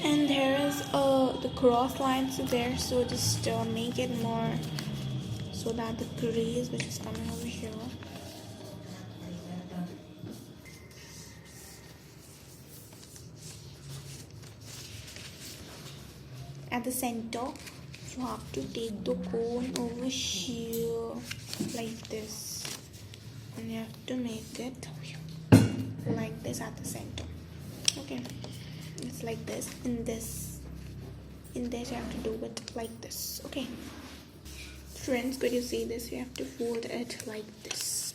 And there is the cross lines there, so just make it more so that the crease which is coming over here at the center. You have to take the cone over here like this, and you have to make it like this at the center. Okay, it's like this. In this you have to do it like this. Okay friends, could you see this? You have to fold it like this.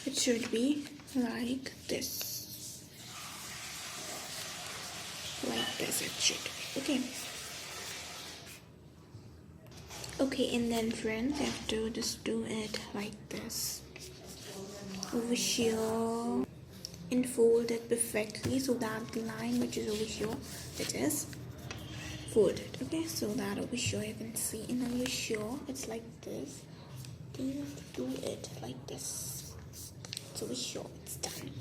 It should be like this. Like this it should be. Okay, and then friends, you have to just do it like this over here and fold it perfectly so that the line which is over here, it is folded. Okay, so that over here you can see, and over here it's like this. Then you have to do it like this. So over here it's done.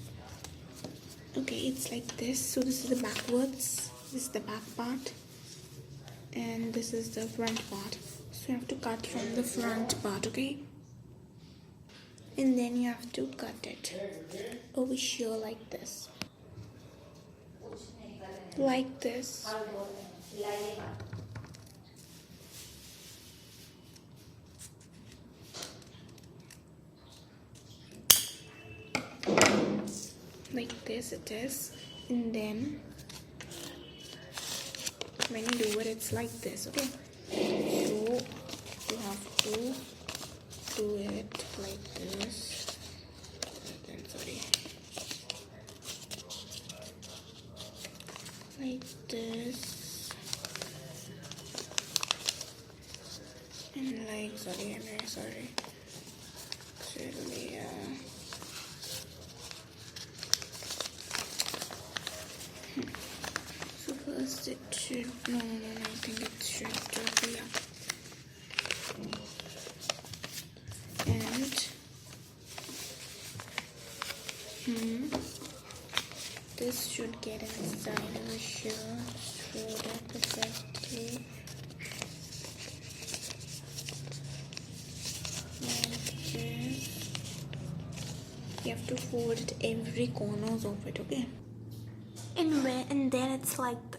Okay, it's like this. So this is the backwards, this is the back part, and this is the front part. So you have to cut from the front part. Okay, and then you have to cut it over here like this, like this. Like this it is, and then when you do it, it's like this. Okay, so you have to do it like this. Then like this, and like sorry. So first it should no, I think it should be up. And this should get inside over here, so that perfectly like this. You have to fold every corners of it. Okay, and then it's like